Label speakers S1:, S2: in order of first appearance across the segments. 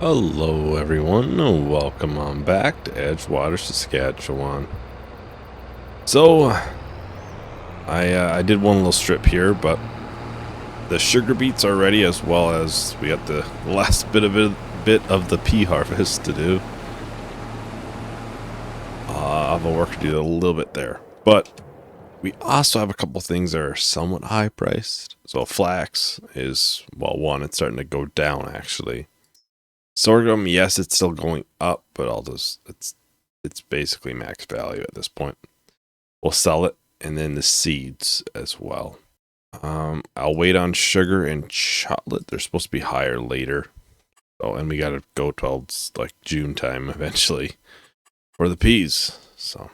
S1: Hello everyone, welcome on back to Edgewater, Saskatchewan. So, I did one little strip here, but the sugar beets are ready, as well as we got the last bit of the pea harvest to do. I have a work to do a little bit there, but we also have a couple things that are somewhat high priced. So flax is, well, one, it's starting to go down actually. Sorghum, yes, it's still going up, but it's basically max value at this point. We'll sell it, and then the seeds as well. I'll wait on sugar and chocolate. They're supposed to be higher later. Oh, and we gotta go till like June time eventually for the peas. So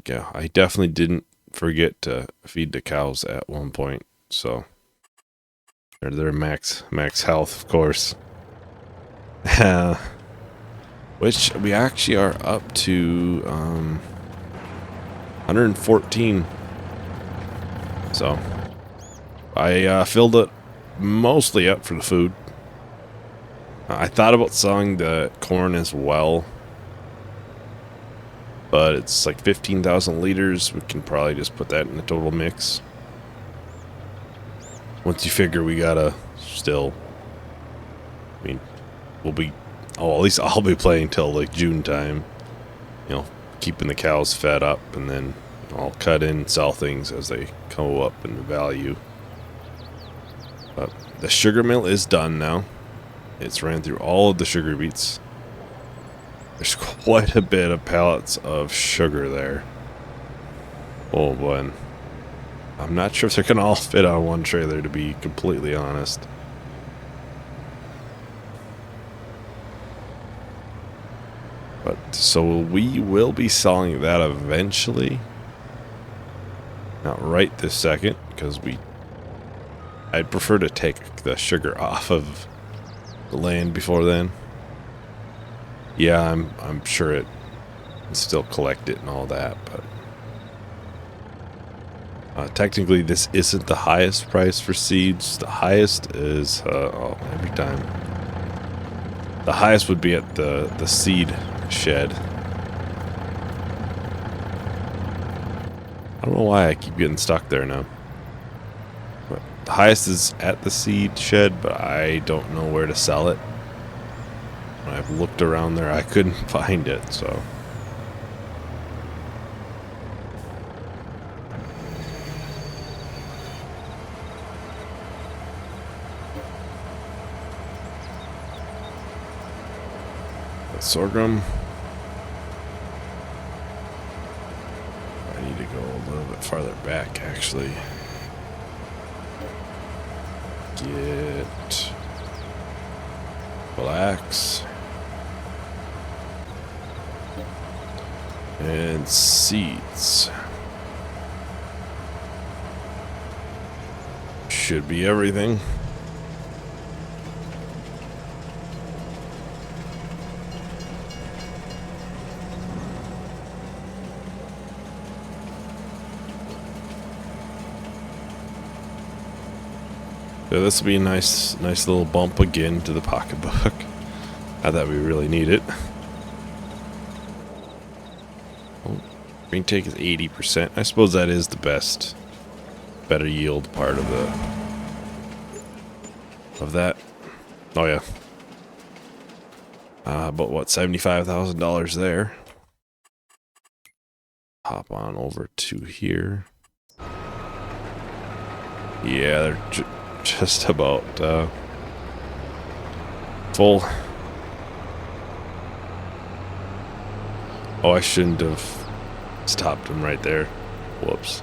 S1: yeah, I definitely didn't forget to feed the cows at one point. So they're max health, of course. Which we actually are up to 114. So I filled it mostly up for the food. I thought about selling the corn as well, but it's like 15,000 liters. We can probably just put that in the total mix. Once you figure we gotta still, I mean, we'll be, oh, at least I'll be playing till like June time, you know, keeping the cows fed up, and then I'll cut in and sell things as they come up in the value. But the sugar mill is done now. It's ran through all of the sugar beets. There's quite a bit of pallets of sugar there. Oh boy. I'm not sure if they're gonna all fit on one trailer, to be completely honest. But so we will be selling that eventually. Not right this second, because I'd prefer to take the sugar off of the land before then. Yeah, I'm sure it can still collect it and all that, but technically this isn't the highest price for seeds. The highest is every time. The highest would be at the seed shed. I don't know why I keep getting stuck there now. But the highest is at the seed shed, but I don't know where to sell it. When I've looked around there, I couldn't find it, so. The sorghum. I need to go a little bit farther back, actually. Get flax and seeds. Should be everything. So this will be a nice little bump again to the pocketbook. Not that we really need it. Oh, green take is 80%. I suppose that is the better yield part of that. Oh yeah. But what, $75,000 there. Hop on over to here. Yeah, they're just about full. Oh, I shouldn't have stopped him right there. Whoops.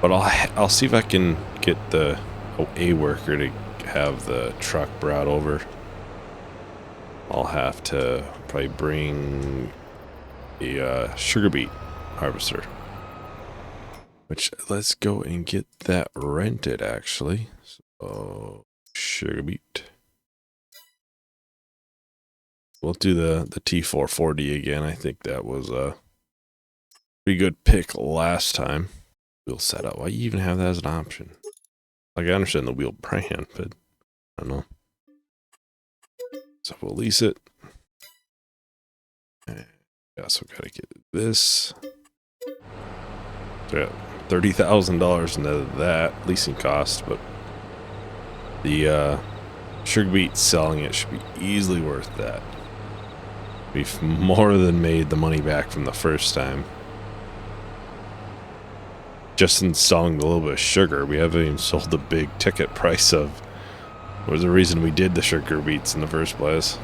S1: But I'll see if I can get a worker to have the truck brought over. I'll have to probably bring a sugar beet harvester. Which, let's go and get that rented, actually. So, sugar beet. We'll do the T440 again. I think that was a pretty good pick last time. Wheel setup. Why you even have that as an option? Like, I understand the wheel brand, but I don't know. So we'll lease it. And we also got to get this. So yeah, $30,000 into that leasing cost, but the sugar beet selling it should be easily worth that. We've more than made the money back from the first time. Just in selling a little bit of sugar, we haven't even sold the big ticket price of what was the reason we did the sugar beets in the first place.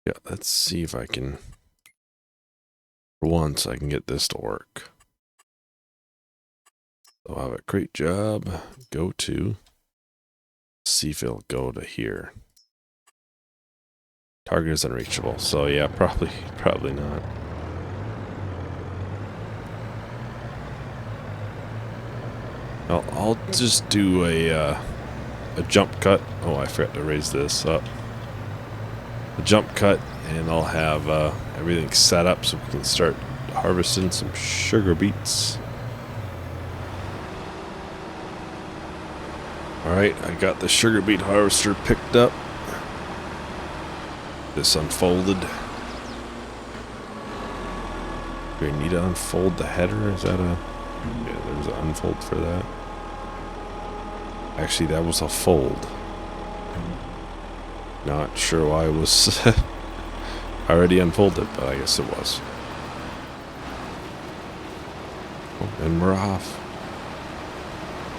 S1: Yeah, let's see if I can, for once, I can get this to work. So I'll have a great job. Go to, see if it'll go to here. Target is unreachable, so yeah, probably not. I'll just do a jump cut. Oh, I forgot to raise this up. A jump cut, and I'll have everything set up so we can start harvesting some sugar beets. Alright, I got the sugar beet harvester picked up. This unfolded. Do I need to unfold the header? Is that a... Yeah, there's an unfold for that. Actually, that was a fold. Not sure why it was already unfolded, but I guess it was. Oh, and we're off.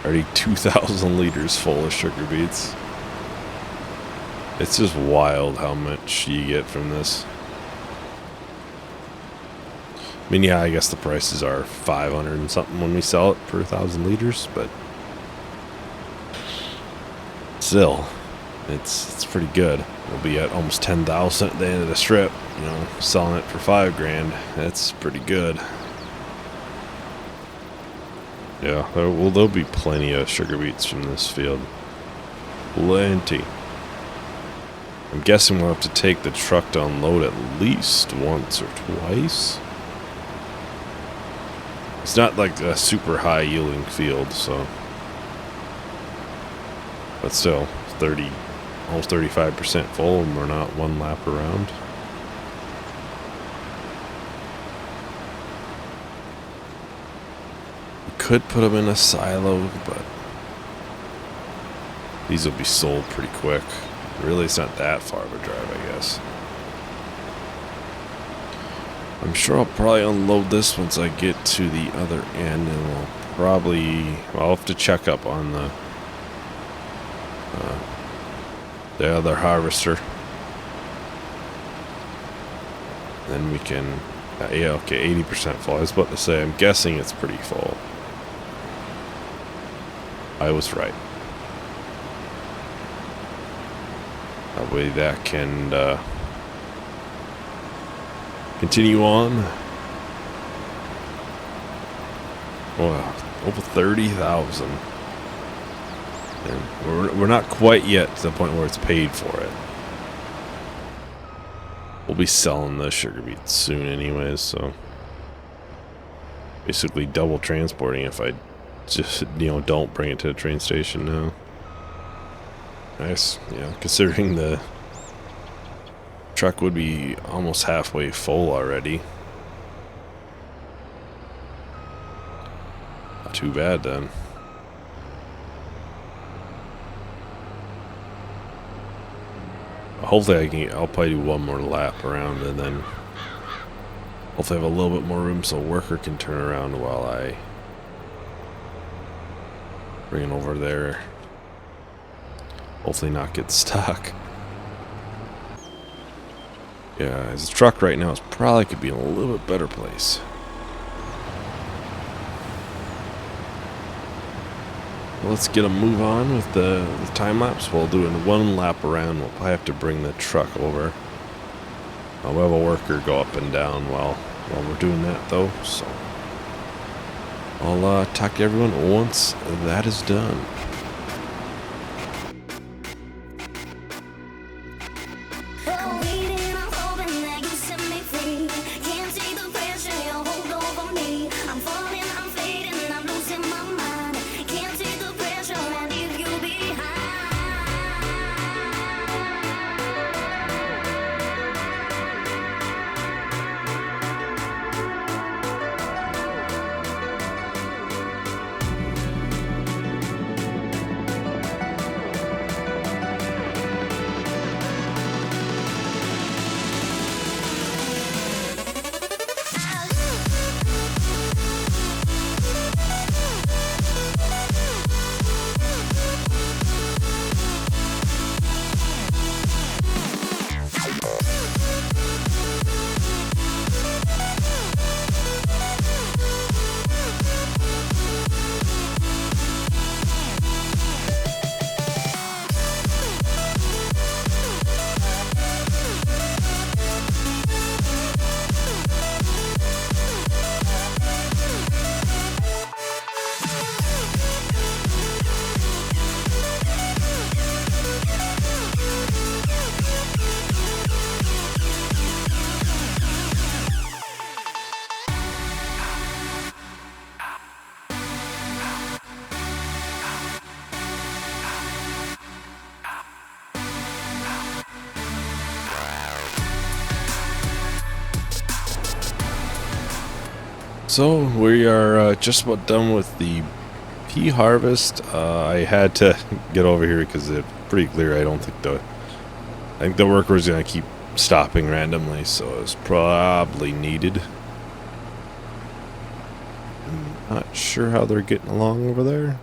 S1: Already 2,000 liters full of sugar beets. It's just wild how much you get from this. I mean, yeah, I guess the prices are 500 and something when we sell it per 1,000 liters, but still, it's pretty good. We'll be at almost 10,000 at the end of the strip. You know, selling it for $5 grand. That's pretty good. Yeah, there'll be plenty of sugar beets from this field. Plenty. I'm guessing we'll have to take the truck to unload at least once or twice. It's not like a super high yielding field, so. But still, 30, almost 35% full, and we're not one lap around. We could put them in a silo, but these will be sold pretty quick. Really, it's not that far of a drive, I guess. I'm sure I'll probably unload this once I get to the other end, and we'll probably... I'll have to check up on the other harvester. Then we can... yeah, okay, 80% full. I was about to say, I'm guessing it's pretty full. I was right. That way that can continue on. Wow, over 30,000. And we're not quite yet to the point where it's paid for it. We'll be selling the sugar beets soon anyways, so basically double transporting if I just, you know, don't bring it to the train station now. Nice, yeah, considering the truck would be almost halfway full already. Not too bad then. Hopefully I'll probably do one more lap around, and then hopefully have a little bit more room so a worker can turn around while I bring it over there. Hopefully not get stuck. Yeah, his truck right now is probably could be in a little bit better place. Well, let's get a move on with the time lapse. We'll do it in one lap around. We'll probably have to bring the truck over. We'll have a worker go up and down while we're doing that though. So I'll talk to everyone once that is done. So we are just about done with the pea harvest. I had to get over here because it's pretty clear. I think the worker is gonna keep stopping randomly, so it's probably needed. I'm not sure how they're getting along over there.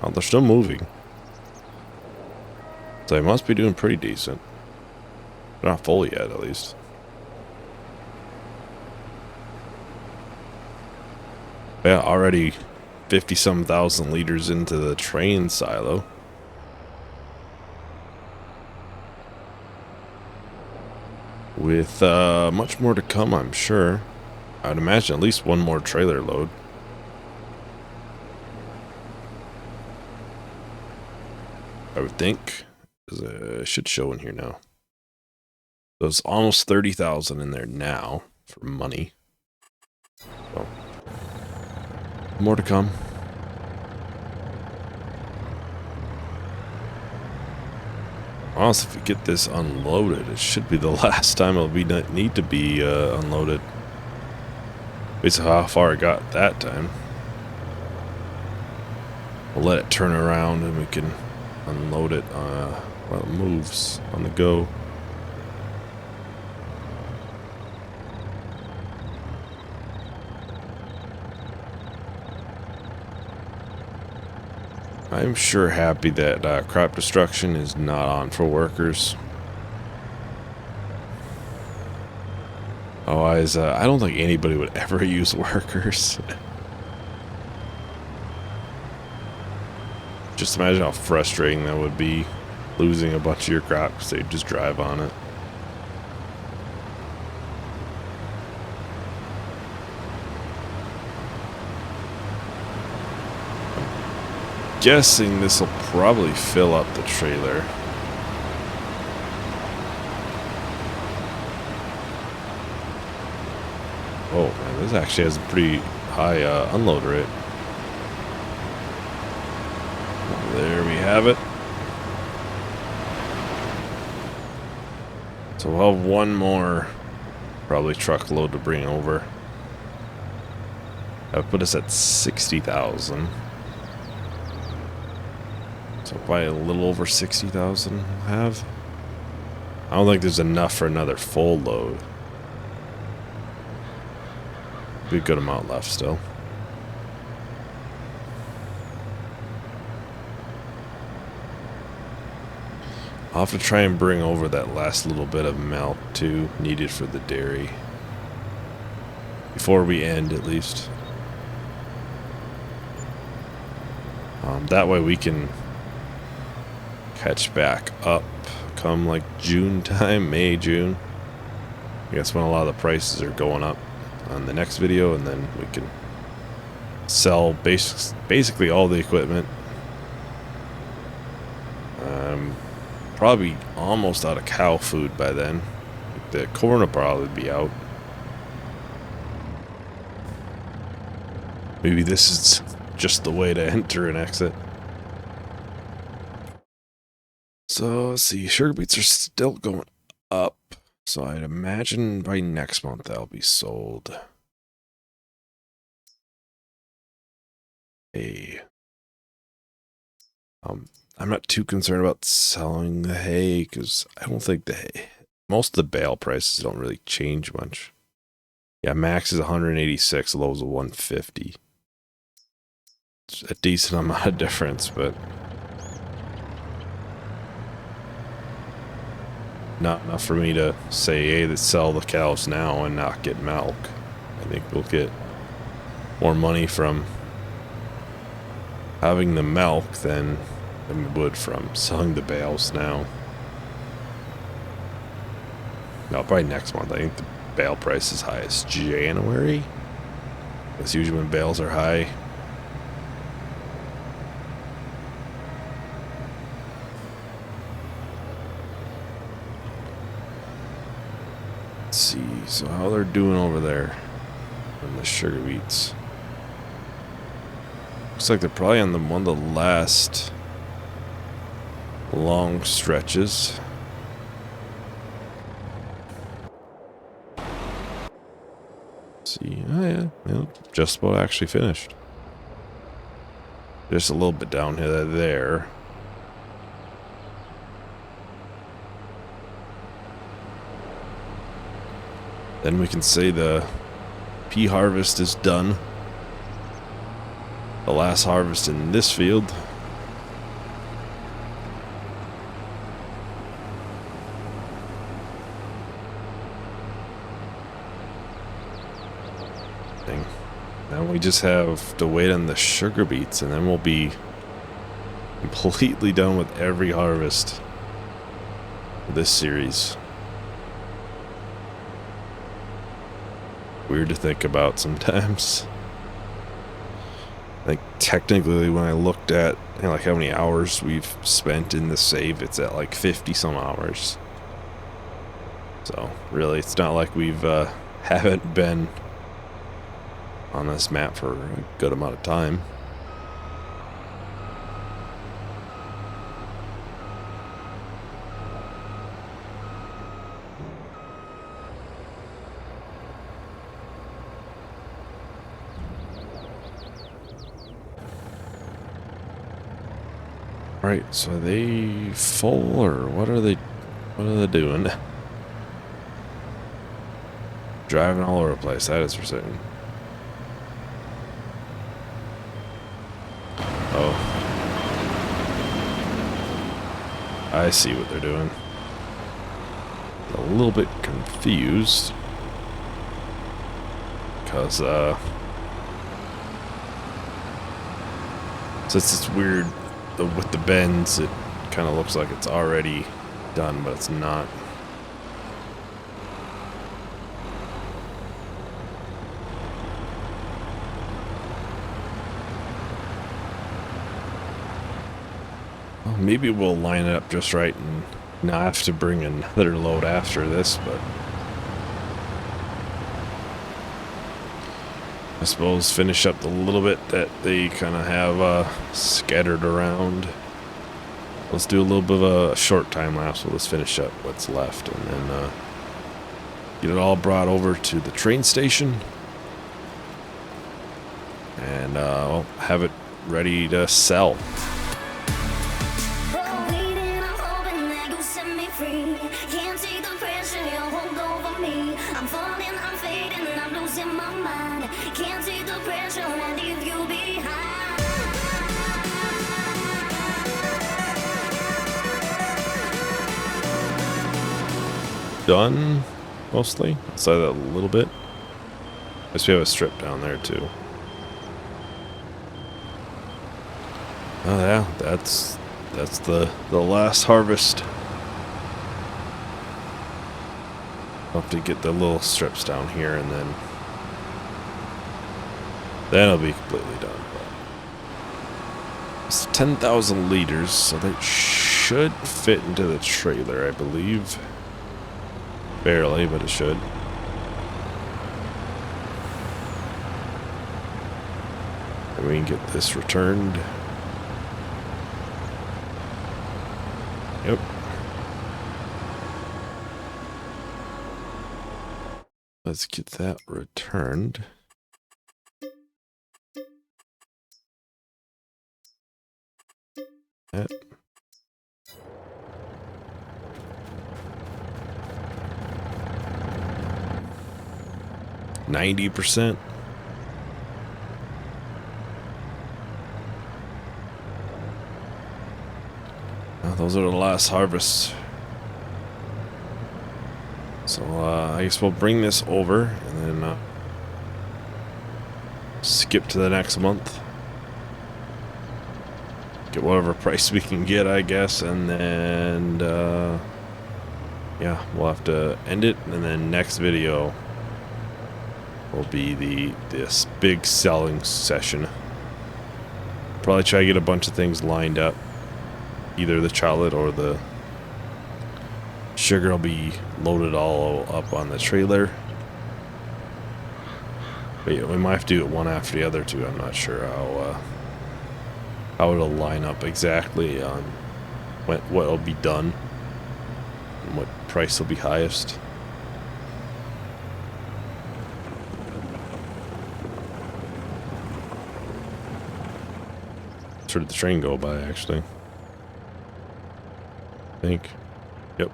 S1: Oh, they're still moving, so they must be doing pretty decent. They're not full yet, at least. Yeah, already 50-some thousand liters into the train silo. With much more to come, I'm sure. I'd imagine at least one more trailer load. I would think. It should show in here now. There's almost 30,000 in there now for money. So, more to come. Honestly, if we get this unloaded, it should be the last time it'll need to be unloaded. Based on how far it got that time. We'll let it turn around and we can unload it while it moves on the go. I'm sure happy that crop destruction is not on for workers. Otherwise, I don't think anybody would ever use workers. Just imagine how frustrating that would be, losing a bunch of your crop because they'd just drive on it. Guessing this will probably fill up the trailer. Oh man, this actually has a pretty high unload rate. There we have it. So we'll have one more probably truckload to bring over. That would put us at 60,000. So probably a little over 60,000 we'll have. I don't think there's enough for another full load. Be a good amount left still. I'll have to try and bring over that last little bit of milk too, needed for the dairy. Before we end, at least. That way we can catch back up come like June time, May, June. I guess when a lot of the prices are going up on the next video, and then we can sell basically all the equipment. Probably almost out of cow food by then. The corn will probably be out. Maybe this is just the way to enter and exit. So let's see, sugar beets are still going up. So I'd imagine by next month they'll be sold. Hey. I'm not too concerned about selling the hay because I don't think most of the bale prices don't really change much. Yeah, max is 186, low is 150. It's a decent amount of difference, but not enough for me to say, hey, let's sell the cows now and not get milk. I think we'll get more money from having the milk than we would from selling the bales now. No, probably next month. I think the bale price is high as January. That's usually when bales are high. Let's see, so how they're doing over there on the sugar beets. Looks like they're probably on one of the last long stretches. See, oh yeah, just about actually finished. Just a little bit down here there. Then we can say the pea harvest is done. The last harvest in this field. Now we just have to wait on the sugar beets, and then we'll be completely done with every harvest of this series. Weird to think about sometimes. I think technically when I looked at like how many hours we've spent in the save, it's at like 50 some hours. So really, it's not like we've haven't been on this map for a good amount of time. Alright, so are they full or what are they doing? Driving all over the place, that is for certain. Oh. I see what they're doing. A little bit confused. Because, since it's weird with the bends, it kind of looks like it's already done, but it's not. Maybe we'll line it up just right and not have to bring another load after this, but I suppose finish up the little bit that they kind of have scattered around. Let's do a little bit of a short time lapse. We'll just finish up what's left and then get it all brought over to the train station and we'll have it ready to sell. Done, mostly. Outside that a little bit. I guess we have a strip down there too. Oh yeah, that's the last harvest. I'll have to get the little strips down here and then it'll be completely done. It's 10,000 liters, so that should fit into the trailer, I believe. Barely, but it should. And we can get this returned. Yep. Let's get that returned. That. 90%. Those are the last harvests. So I guess we'll bring this over and then skip to the next month. Get whatever price we can get, I guess, and then yeah, we'll have to end it, and then next video will be this big selling session. Probably try to get a bunch of things lined up. Either the chocolate or the sugar will be loaded all up on the trailer. But yeah, we might have to do it one after the other too. I'm not sure how it'll line up exactly on what will be done and what price will be highest. Where did the train go by, actually? I think. Yep.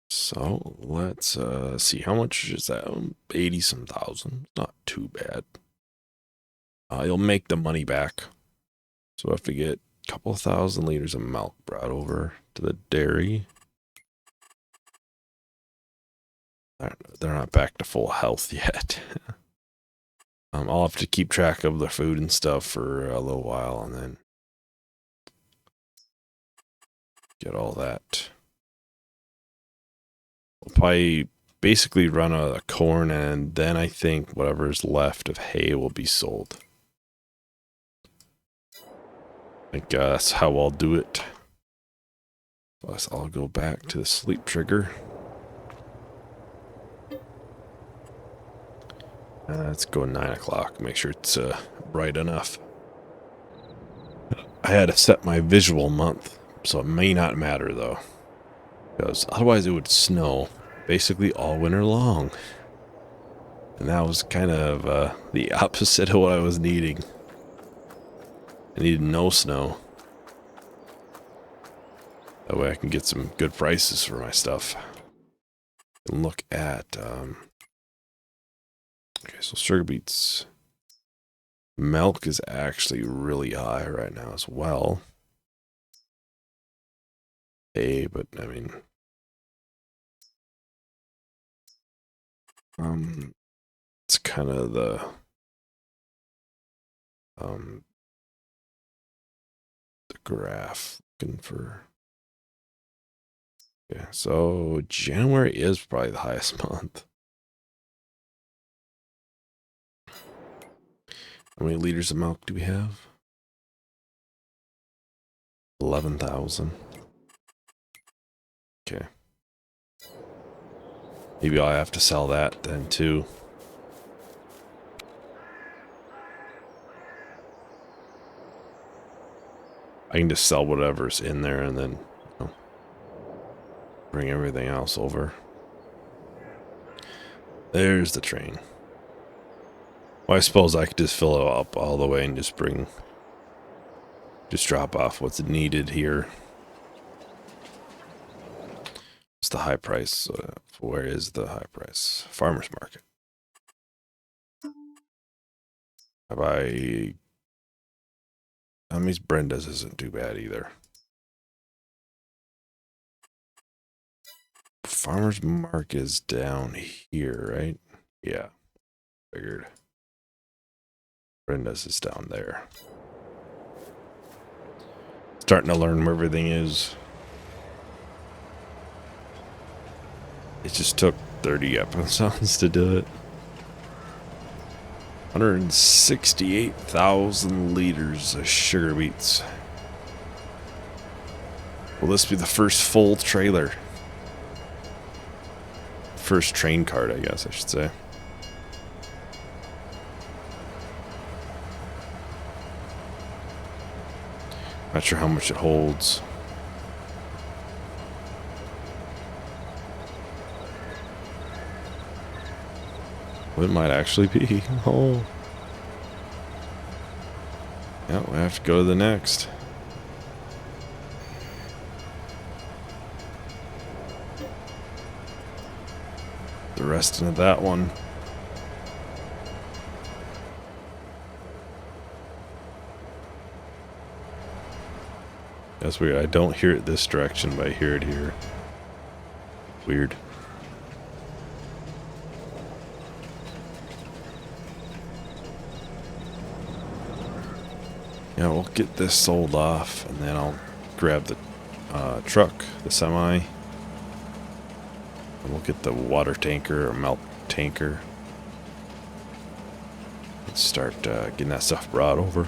S1: So let's see, how much is that? 80 some thousand. Not too bad. You'll make the money back. So I have to get a couple 1,000 liters of milk brought over to the dairy. They're not back to full health yet. I'll have to keep track of the food and stuff for a little while and then get all that. We'll probably basically run out of corn, and then I think whatever's left of hay will be sold. I think that's how I'll do it. Plus, I'll go back to the sleep trigger. Let's go 9 o'clock. Make sure it's bright enough. I had to set my visual month, so it may not matter though, because otherwise it would snow basically all winter long. And that was kind of the opposite of what I was needing. I needed no snow. That way I can get some good prices for my stuff. And look at, okay, so sugar beets. Milk is actually really high right now as well. Hey, but I mean, it's kind of the graph looking for. Yeah, so January is probably the highest month. How many liters of milk do we have? 11,000. Okay. Maybe I'll have to sell that then too. I can just sell whatever's in there and then, you know, bring everything else over. There's the train. Well, I suppose I could just fill it up all the way and just drop off what's needed here. It's the high price. Where is the high price? Farmer's market. I buy... Miss Brenda's isn't too bad either. Farmer's market is down here, right? Yeah. Figured. Brenda's is down there. Starting to learn where everything is. It just took 30 episodes to do it. 168,000 liters of sugar beets. Will this be the first full trailer? First train cart, I guess I should say. Not sure how much it holds. Well, it might actually be. Oh. Yeah, we have to go to the next. The rest of that one. That's weird. I don't hear it this direction, but I hear it here. Weird. Yeah, we'll get this sold off, and then I'll grab the truck, the semi, and we'll get the water tanker or milk tanker and start getting that stuff brought over.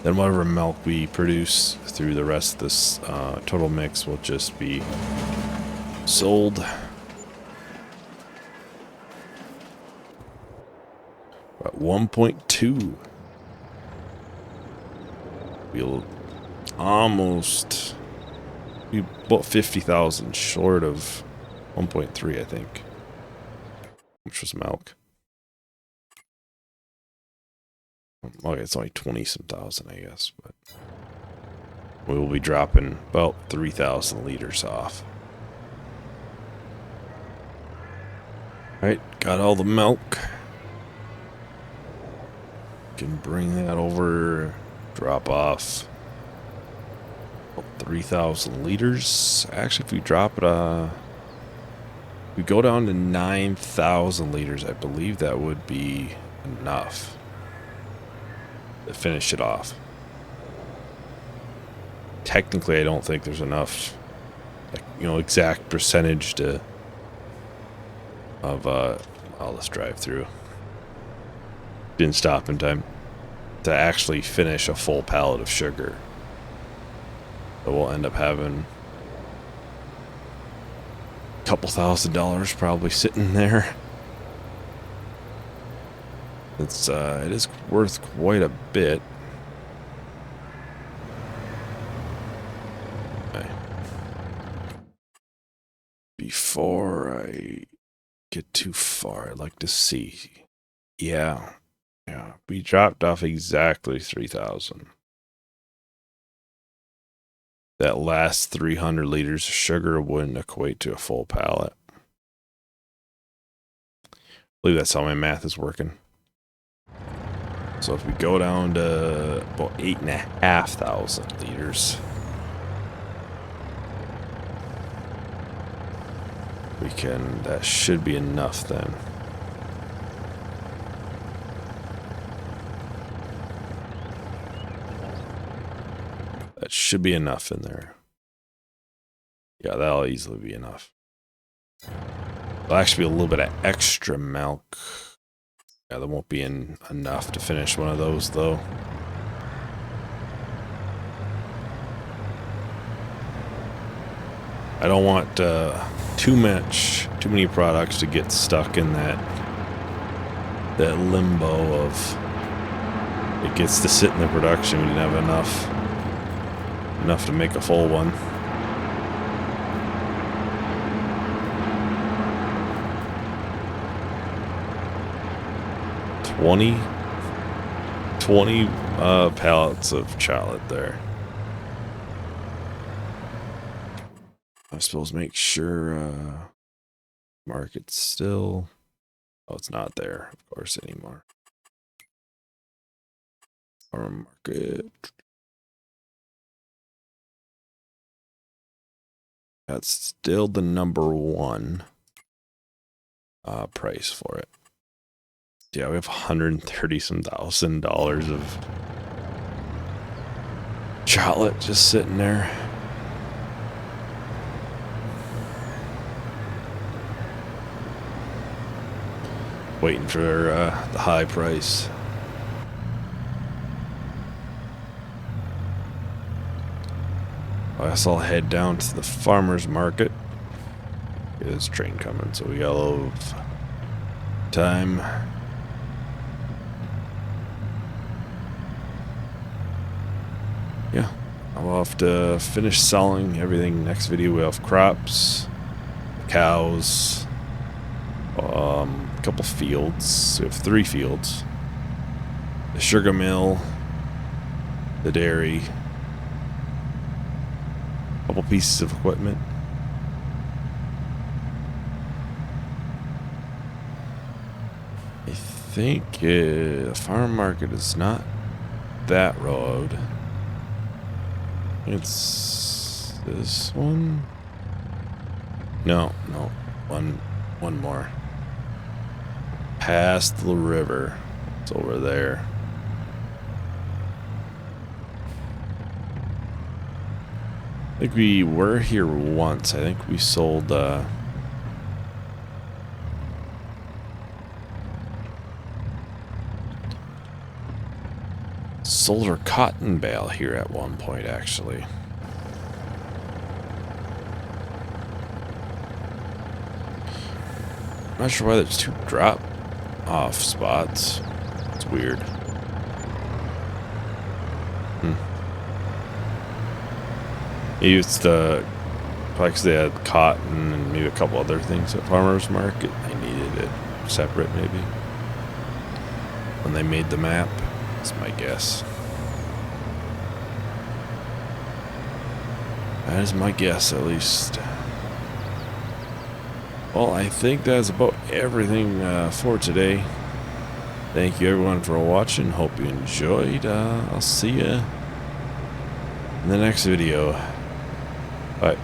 S1: Then whatever milk we produce through the rest of this total mix will just be sold. About 1.2. We'll almost... We bought 50,000 short of 1.3, I think. Which was milk. Okay, it's only 20-some thousand, I guess, but we will be dropping about 3,000 liters off. Alright, got all the milk. Can bring that over, drop off 3,000 liters. Actually, if we drop it, we go down to 9,000 liters, I believe that would be enough to finish it off. Technically, I don't think there's enough, like, you know, exact percentage to I'll just drive through. Didn't stop in time to actually finish a full pallet of sugar. So we'll end up having a couple $1,000 probably sitting there. It is worth quite a bit. Okay. Before I get too far, I'd like to see. Yeah, we dropped off exactly 3,000. That last 300 liters of sugar wouldn't equate to a full pallet. I believe that's how my math is working. So if we go down to about 8,500 liters, that should be enough then. That should be enough in there. Yeah, that'll easily be enough. There'll actually be a little bit of extra milk. Yeah, there won't be enough to finish one of those, though. I don't want too many products to get stuck in that limbo of it gets to sit in the production. We didn't have enough to make a full one. Twenty pallets of chocolate there. I suppose make sure market's still... Oh, it's not there, of course, anymore. Our market... That's still the #1 price for it. Yeah, we have $130-some thousand of chocolate just sitting there. Waiting for the high price. I guess I'll head down to the farmer's market. There's a train coming, so we got a little time. Yeah, I'll have to finish selling everything. Next video we have crops, cows, a couple fields. We have 3 fields. The sugar mill, the dairy, a couple pieces of equipment. I think the farm market is not that road. It's this one. No, one more. Past the river. It's over there. I think we were here once. I think we sold our cotton bale here at one point, actually. I'm not sure why there's 2 drop off spots. It's weird. He used to, probably because they had cotton and maybe a couple other things at farmers market. They needed it separate, maybe, when they made the map. That's my guess. That is my guess, at least. Well, I think that's about everything for today. Thank you everyone for watching. Hope you enjoyed. I'll see you in the next video. Bye.